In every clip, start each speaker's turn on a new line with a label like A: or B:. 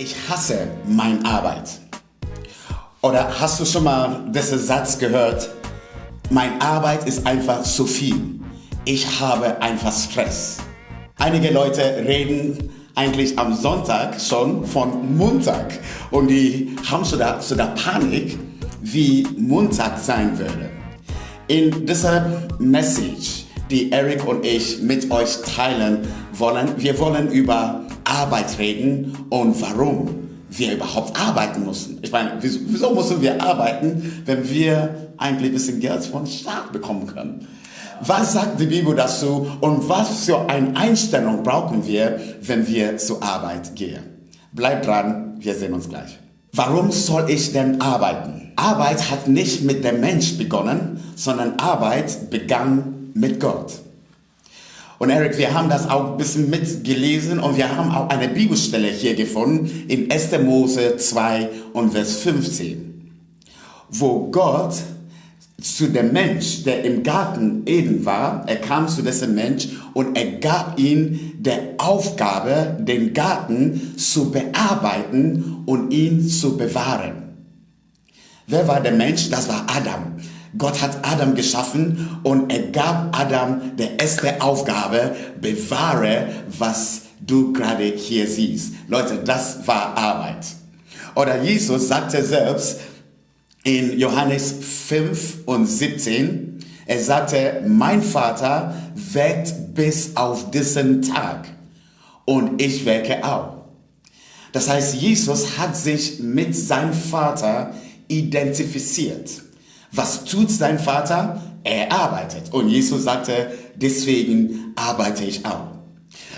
A: Ich hasse meine Arbeit. Oder hast du schon mal diesen Satz gehört? Meine Arbeit ist einfach zu viel. Ich habe einfach Stress. Einige Leute reden eigentlich am Sonntag schon von Montag und die haben so da Panik, wie Montag sein würde. In dieser Message, die Eric und ich mit euch teilen wollen, wir wollen über Arbeit reden und warum wir überhaupt arbeiten müssen. Ich meine, wieso müssen wir arbeiten, wenn wir eigentlich ein bisschen Geld vom Staat bekommen können? Was sagt die Bibel dazu und was für eine Einstellung brauchen wir, wenn wir zur Arbeit gehen? Bleibt dran, wir sehen uns gleich. Warum soll ich denn arbeiten? Arbeit hat nicht mit dem Mensch begonnen, sondern Arbeit begann mit Gott. Und Eric, wir haben das auch ein bisschen mitgelesen und wir haben auch eine Bibelstelle hier gefunden in 1. Mose 2 und Vers 15, wo Gott zu dem Mensch, der im Garten Eden war, er kam zu diesem Mensch und er gab ihm die Aufgabe, den Garten zu bearbeiten und ihn zu bewahren. Wer war der Mensch? Das war Adam. Gott hat Adam geschaffen und er gab Adam die erste Aufgabe, bewahre, was du gerade hier siehst. Leute, das war Arbeit. Oder Jesus sagte selbst in Johannes 5 und 17, er sagte, mein Vater wirkt bis auf diesen Tag und ich wirke auch. Das heißt, Jesus hat sich mit seinem Vater identifiziert. Was tut sein Vater? Er arbeitet. Und Jesus sagte, deswegen arbeite ich auch.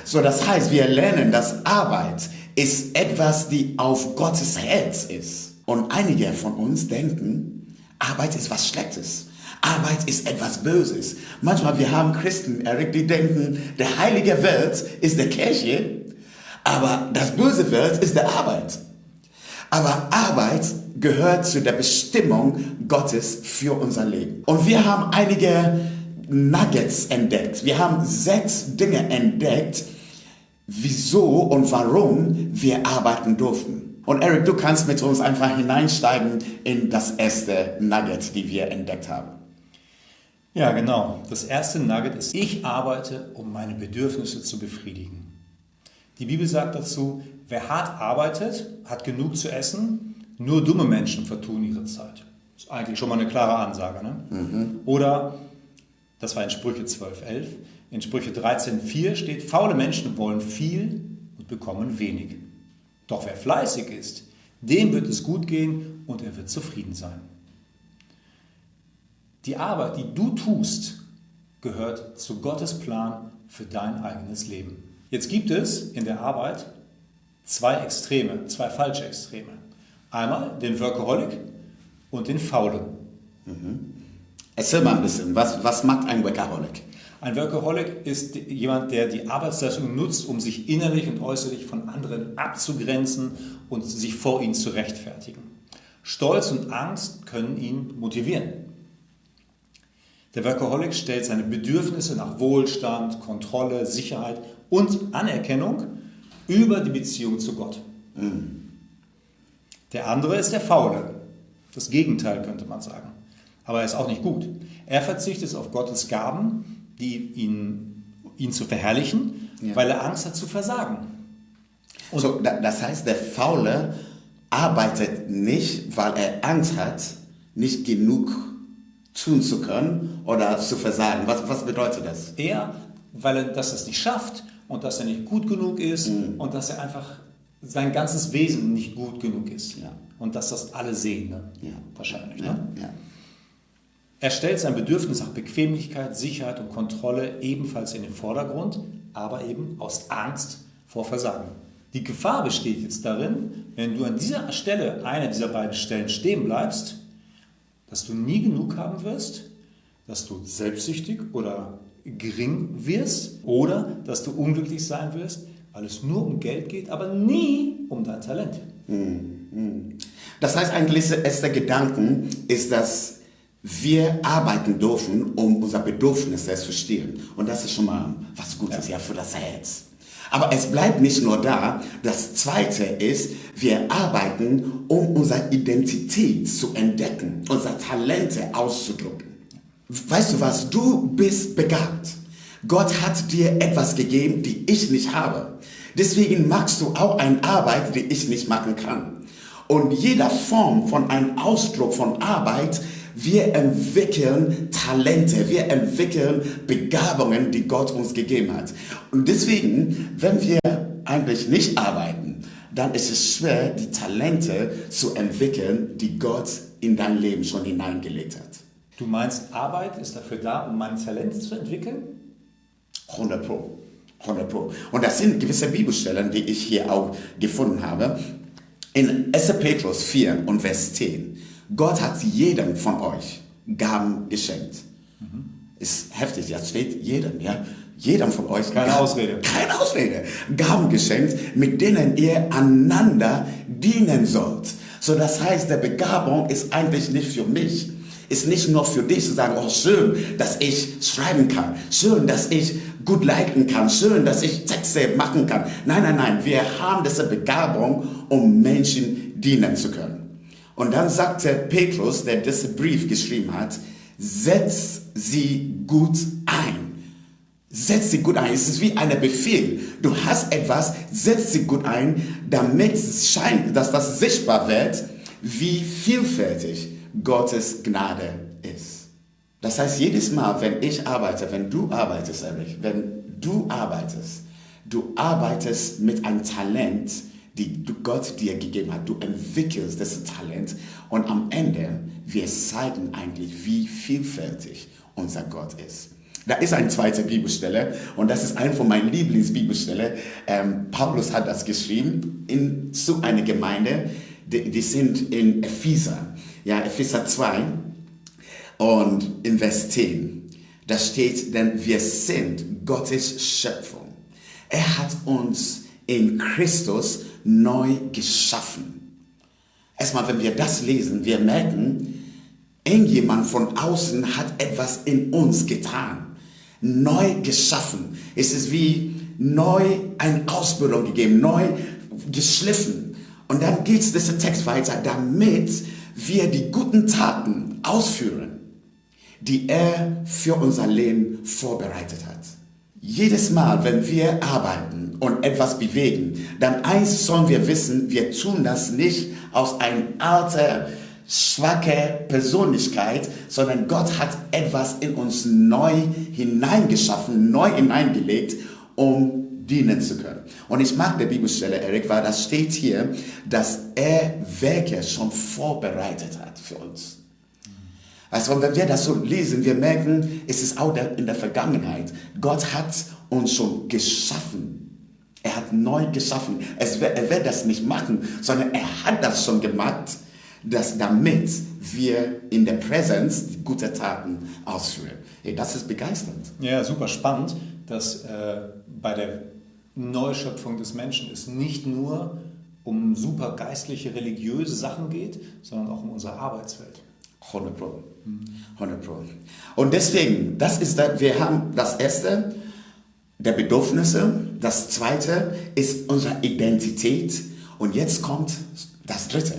A: So, das heißt, wir lernen, dass Arbeit ist etwas, die auf Gottes Herz ist. Und einige von uns denken, Arbeit ist was Schlechtes. Arbeit ist etwas Böses. Manchmal, wir haben Christen, Eric, die denken, der heilige Welt ist der Kirche, aber das böse Welt ist der Arbeit. Aber Arbeit gehört zu der Bestimmung Gottes für unser Leben. Und wir haben einige Nuggets entdeckt. Wir haben 6 Dinge entdeckt, wieso und warum wir arbeiten dürfen. Und Eric, du kannst mit uns einfach hineinsteigen in das erste Nugget, die wir entdeckt haben.
B: Ja, genau. Das erste Nugget ist, ich arbeite, um meine Bedürfnisse zu befriedigen. Die Bibel sagt dazu, wer hart arbeitet, hat genug zu essen, nur dumme Menschen vertun ihre Zeit. Das ist eigentlich schon mal eine klare Ansage. Ne? Mhm. Oder, das war in Sprüche 12,11, in Sprüche 13,4 steht, faule Menschen wollen viel und bekommen wenig. Doch wer fleißig ist, dem wird es gut gehen und er wird zufrieden sein. Die Arbeit, die du tust, gehört zu Gottes Plan für dein eigenes Leben. Jetzt gibt es in der Arbeit 2 Extreme, 2 falsche Extreme. Einmal den Workaholic und den Faulen.
A: Mhm. Erzähl mal ein bisschen, was macht ein Workaholic?
B: Ein Workaholic ist jemand, der die Arbeitsleistung nutzt, um sich innerlich und äußerlich von anderen abzugrenzen und sich vor ihnen zu rechtfertigen. Stolz und Angst können ihn motivieren. Der Workaholic stellt seine Bedürfnisse nach Wohlstand, Kontrolle, Sicherheit und Anerkennung über die Beziehung zu Gott. Mhm. Der andere ist der Faule. Das Gegenteil könnte man sagen. Aber er ist auch nicht gut. Er verzichtet auf Gottes Gaben, die ihn zu verherrlichen, ja, weil er Angst hat zu versagen. Und
A: so, das heißt, der Faule arbeitet nicht, weil er Angst hat, nicht genug tun zu können oder zu versagen. Was bedeutet das?
B: Er, weil er das nicht schafft und dass er nicht gut genug ist und dass er einfach sein ganzes Wesen nicht gut genug ist. Ja. Und dass das alle sehen, ne? Ja. Wahrscheinlich. Ne? Ja. Er stellt sein Bedürfnis nach Bequemlichkeit, Sicherheit und Kontrolle ebenfalls in den Vordergrund, aber eben aus Angst vor Versagen. Die Gefahr besteht jetzt darin, wenn du an dieser Stelle, einer dieser beiden Stellen stehen bleibst, dass du nie genug haben wirst, dass du selbstsüchtig oder gering wirst oder dass du unglücklich sein wirst, weil es nur um Geld geht, aber nie um dein Talent.
A: Das heißt, eigentlich der erste Gedanke ist, dass wir arbeiten dürfen, um unsere Bedürfnisse zu stillen. Und das ist schon mal was Gutes, ja, für das Herz. Aber es bleibt nicht nur da. Das Zweite ist, wir arbeiten, um unsere Identität zu entdecken, unsere Talente auszudrücken. Weißt du was? Du bist begabt. Gott hat dir etwas gegeben, die ich nicht habe. Deswegen machst du auch eine Arbeit, die ich nicht machen kann. Und jeder Form von einem Ausdruck von Arbeit, wir entwickeln Talente, wir entwickeln Begabungen, die Gott uns gegeben hat. Und deswegen, wenn wir eigentlich nicht arbeiten, dann ist es schwer, die Talente zu entwickeln, die Gott in dein Leben schon hineingelegt hat.
B: Du meinst, Arbeit ist dafür da, um mein Talent zu entwickeln?
A: 100 Pro. 100 Pro. Und das sind gewisse Bibelstellen, die ich hier auch gefunden habe. In 1. Petrus 4 und Vers 10. Gott hat jedem von euch Gaben geschenkt. Ist heftig, das steht jedem, ja. Jedem von euch.
B: Keine Ausrede.
A: Keine Ausrede. Gaben geschenkt, mit denen ihr einander dienen sollt. So, das heißt, der Begabung ist eigentlich nicht für mich. Ist nicht nur für dich zu sagen, oh schön, dass ich schreiben kann. Schön, dass ich gut leiten kann. Schön, dass ich Texte machen kann. Nein, nein, nein. Wir haben diese Begabung, um Menschen dienen zu können. Und dann sagte Petrus, der diesen Brief geschrieben hat, setz sie gut ein. Setz sie gut ein. Es ist wie ein Befehl. Du hast etwas, setz sie gut ein, damit es scheint, dass das sichtbar wird, wie vielfältig Gottes Gnade ist. Das heißt, jedes Mal, wenn ich arbeite, wenn du arbeitest, Erich, du arbeitest mit einem Talent, die Gott dir gegeben hat. Du entwickelst das Talent und am Ende, wir zeigen eigentlich, wie vielfältig unser Gott ist. Da ist eine zweite Bibelstelle und das ist eine von meinen Lieblingsbibelstellen. Paulus hat das geschrieben zu einer Gemeinde, die sind in Epheser. Ja, Epheser 2 und in Vers 10. Da steht, denn wir sind Gottes Schöpfung. Er hat uns in Christus neu geschaffen. Erstmal, wenn wir das lesen, wir merken, irgendjemand von außen hat etwas in uns getan. Neu geschaffen. Es ist wie neu eine Ausbildung gegeben, neu geschliffen. Und dann geht es dieser Text weiter, damit wir die guten Taten ausführen, die er für unser Leben vorbereitet hat. Jedes Mal, wenn wir arbeiten und etwas bewegen, dann eins sollen wir wissen, wir tun das nicht aus einer alten, schwachen Persönlichkeit, sondern Gott hat etwas in uns neu hineingeschaffen, neu hineingelegt, um dienen zu können. Und ich mag die Bibelstelle, Erik, weil das steht hier, dass er Werke schon vorbereitet hat für uns. Also wenn wir das so lesen, wir merken, es ist auch in der Vergangenheit. Gott hat uns schon geschaffen. Er hat neu geschaffen. Er wird das nicht machen, sondern er hat das schon gemacht, damit wir in der Präsenz die guten Taten ausführen. Hey, das ist begeisternd.
B: Ja, super spannend, dass bei der Neuschöpfung des Menschen es nicht nur um super geistliche, religiöse Sachen geht, sondern auch um unsere Arbeitswelt.
A: 100 Pro. 100 Pro. Und deswegen, wir haben das erste, der Bedürfnisse, das zweite ist unsere Identität und jetzt kommt das dritte.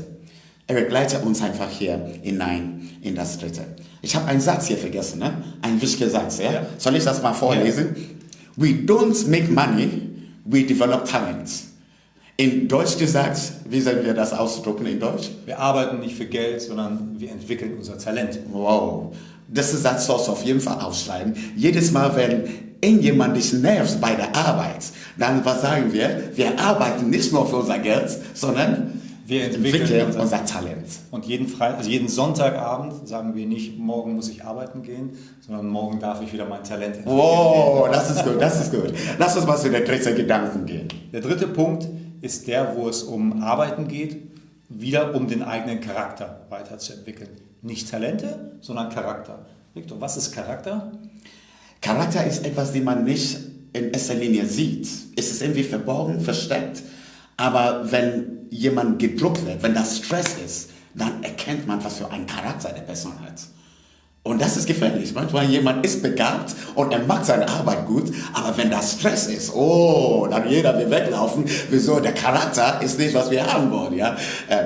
A: Er begleitet uns einfach hier hinein in das dritte. Ich habe einen Satz hier vergessen, ne? Ein wichtiger Satz. Ja? Soll ich das mal vorlesen? Ja. We don't make money, we develop talents. In Deutsch gesagt, wie sollen wir das ausdrücken in Deutsch?
B: Wir arbeiten nicht für Geld, sondern wir entwickeln unser Talent.
A: Wow, diesen Satz sollst du auf jeden Fall aufschreiben. Jedes Mal, wenn irgendjemand dich nervt bei der Arbeit, dann was sagen wir? Wir arbeiten nicht nur für unser Geld, sondern wir entwickeln unser Talent.
B: Und jeden Sonntagabend sagen wir nicht, morgen muss ich arbeiten gehen, sondern morgen darf ich wieder mein Talent entwickeln.
A: Wow, das ist gut, das ist gut. Lass uns mal zu den dritten Gedanken gehen.
B: Der dritte Punkt ist der, wo es um Arbeiten geht, wieder um den eigenen Charakter weiterzuentwickeln. Nicht Talente, sondern Charakter. Victor, was ist Charakter?
A: Charakter ist etwas, das man nicht in erster Linie sieht. Es ist irgendwie verborgen, versteckt, aber wenn jemand gedruckt wird, wenn das Stress ist, dann erkennt man, was für einen Charakter der Person hat. Und das ist gefährlich. Manchmal jemand ist begabt und er macht seine Arbeit gut, aber wenn das Stress ist, oh, dann jeder will weglaufen. Wieso? Der Charakter ist nicht, was wir haben wollen. Ja?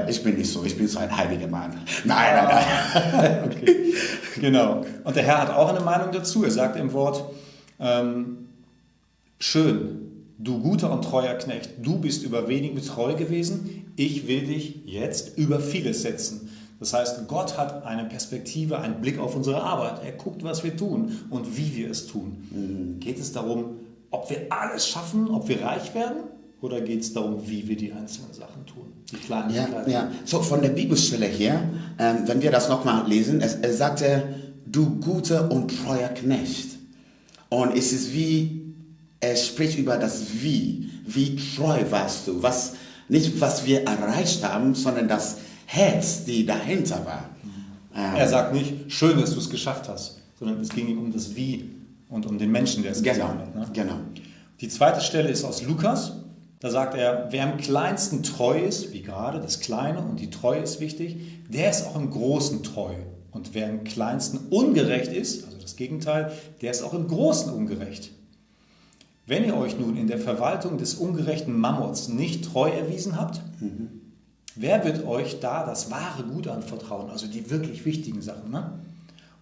A: Ich bin nicht so, ich bin so ein heiliger Mann. Nein.
B: Okay. Genau. Und der Herr hat auch eine Meinung dazu. Er sagt im Wort, schön, du guter und treuer Knecht, du bist über wenige treu gewesen, ich will dich jetzt über vieles setzen. Das heißt, Gott hat eine Perspektive, einen Blick auf unsere Arbeit. Er guckt, was wir tun und wie wir es tun. Geht es darum, ob wir alles schaffen, ob wir reich werden? Oder geht es darum, wie wir die einzelnen Sachen tun? Die kleinen
A: Ja. So von der Bibelstelle her, wenn wir das nochmal lesen, es sagte, du guter und treuer Knecht. Und es ist wie, er spricht über das Wie. Wie treu warst du? Nicht was wir erreicht haben, sondern das Herz, die dahinter war.
B: Er sagt nicht, schön, dass du es geschafft hast, sondern es ging ihm um das Wie und um den Menschen, der es getan hat. Ne?
A: Genau.
B: Die zweite Stelle ist aus Lukas. Da sagt er, wer im Kleinsten treu ist, wie gerade das Kleine und die Treue ist wichtig, der ist auch im Großen treu. Und wer im Kleinsten ungerecht ist, also das Gegenteil, der ist auch im Großen ungerecht. Wenn ihr euch nun in der Verwaltung des ungerechten Mammuts nicht treu erwiesen habt, wer wird euch da das wahre Gut anvertrauen, also die wirklich wichtigen Sachen? Ne?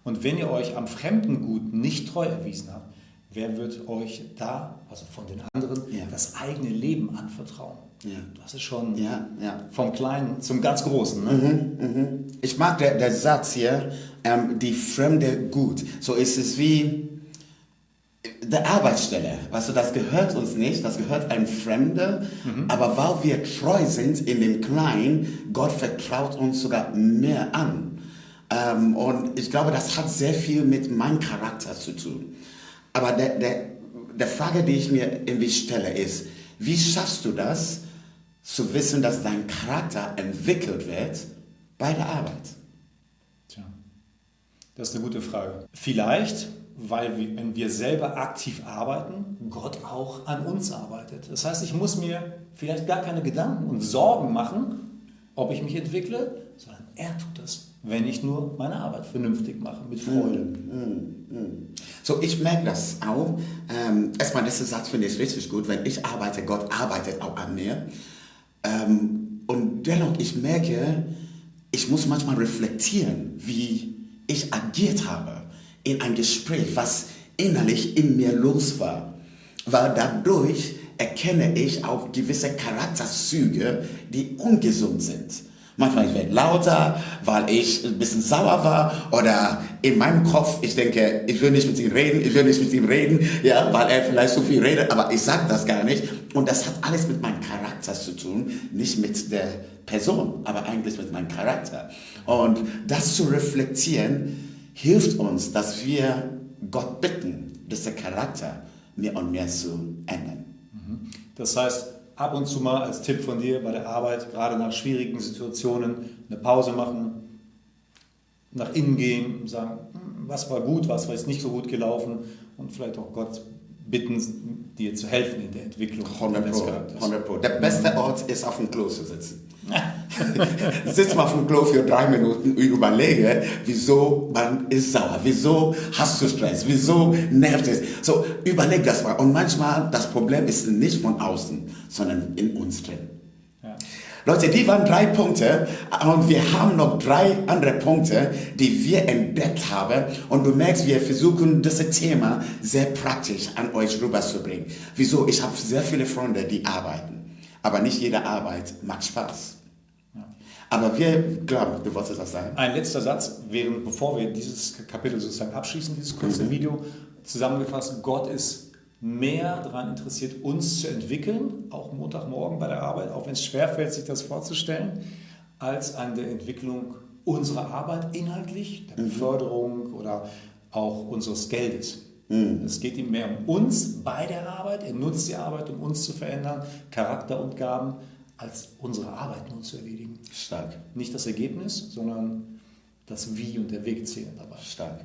B: Und wenn ihr euch am fremden Gut nicht treu erwiesen habt, wer wird euch da, also von den anderen, das eigene Leben anvertrauen? Ja. Das ist schon vom Kleinen zum ganz Großen. Ne?
A: Ich mag der Satz hier, die fremde Gut. So ist es wie der Arbeitsstelle. Weißt du, das gehört uns nicht, das gehört einem Fremden. Aber weil wir treu sind in dem Kleinen, Gott vertraut uns sogar mehr an. Und ich glaube, das hat sehr viel mit meinem Charakter zu tun. Aber der Frage, die ich mir irgendwie stelle, ist, wie schaffst du das, zu wissen, dass dein Charakter entwickelt wird bei der Arbeit?
B: Tja, das ist eine gute Frage. Vielleicht, weil wenn wir selber aktiv arbeiten, Gott auch an uns arbeitet. Das heißt, ich muss mir vielleicht gar keine Gedanken und Sorgen machen, ob ich mich entwickle, sondern er tut das, wenn ich nur meine Arbeit vernünftig mache, mit Freude.
A: So, ich merke das auch. Erstmal, diesen Satz finde ich richtig gut. Wenn ich arbeite, Gott arbeitet auch an mir. Und dennoch, ich merke, ich muss manchmal reflektieren, wie ich agiert habe in ein Gespräch, was innerlich in mir los war. Weil dadurch erkenne ich auch gewisse Charakterzüge, die ungesund sind. Manchmal ich werde lauter, weil ich ein bisschen sauer war oder in meinem Kopf, ich denke, ich will nicht mit ihm reden, ja, weil er vielleicht so viel redet, aber ich sage das gar nicht. Und das hat alles mit meinem Charakter zu tun, nicht mit der Person, aber eigentlich mit meinem Charakter. Und das zu reflektieren, hilft uns, dass wir Gott bitten, diesen Charakter mehr und mehr zu ändern.
B: Das heißt, ab und zu mal als Tipp von dir bei der Arbeit, gerade nach schwierigen Situationen, eine Pause machen, nach innen gehen und sagen, was war gut, was ist nicht so gut gelaufen und vielleicht auch Gott bitten, dir zu helfen in der Entwicklung.
A: 100%. Der beste Ort ist, auf dem Klo zu sitzen. Sitz mal auf dem Klo für 3 Minuten und überlege, wieso man ist sauer, wieso hast du Stress, wieso nervt es. So, überleg das mal. Und manchmal, das Problem ist nicht von außen, sondern in uns drin. Ja. Leute, die waren 3 Punkte und wir haben noch 3 andere Punkte, die wir entdeckt haben. Und du merkst, wir versuchen, dieses Thema sehr praktisch an euch rüberzubringen. Wieso? Ich habe sehr viele Freunde, die arbeiten. Aber nicht jede Arbeit macht Spaß. Ja. Aber wir glauben, du wolltest was sagen.
B: Ein letzter Satz, bevor wir dieses Kapitel sozusagen abschließen, dieses kurze Video, zusammengefasst, Gott ist mehr daran interessiert, uns zu entwickeln, auch Montagmorgen bei der Arbeit, auch wenn es schwerfällt, sich das vorzustellen, als an der Entwicklung unserer Arbeit inhaltlich, der Beförderung oder auch unseres Geldes. Es geht ihm mehr um uns bei der Arbeit. Er nutzt die Arbeit, um uns zu verändern, Charakter und Gaben, als unsere Arbeit nun zu erledigen.
A: Stark.
B: Nicht das Ergebnis, sondern das Wie und der Weg zählen dabei.
A: Stark.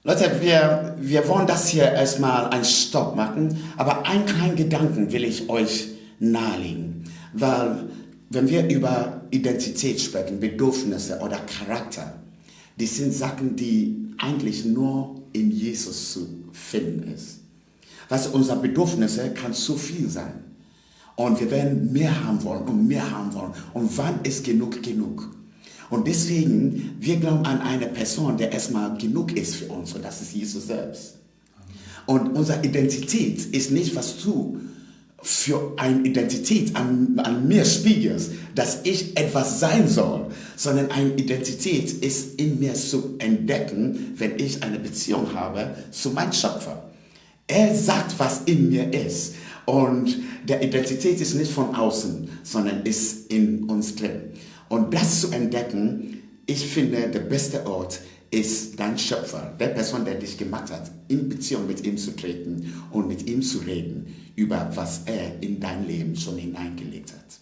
A: Leute, wir wollen das hier erstmal einen Stopp machen, aber einen kleinen Gedanken will ich euch nahelegen. Weil, wenn wir über Identität sprechen, Bedürfnisse oder Charakter, Das sind Sachen, die eigentlich nur in Jesus zu finden ist. Weißt du, unsere Bedürfnisse kann so viel sein. Und wir werden mehr haben wollen und mehr haben wollen. Und wann ist genug genug? Und deswegen, wir glauben an eine Person, der erstmal genug ist für uns. Und das ist Jesus selbst. Und unsere Identität ist nicht, was du für eine Identität an mir spiegelst, dass ich etwas sein soll, sondern eine Identität ist in mir zu entdecken, wenn ich eine Beziehung habe zu meinem Schöpfer. Er sagt, was in mir ist. Und der Identität ist nicht von außen, sondern ist in uns drin. Und das zu entdecken, ich finde, der beste Ort ist dein Schöpfer, der Person, der dich gemacht hat, in Beziehung mit ihm zu treten und mit ihm zu reden über was er in dein Leben schon hineingelegt hat.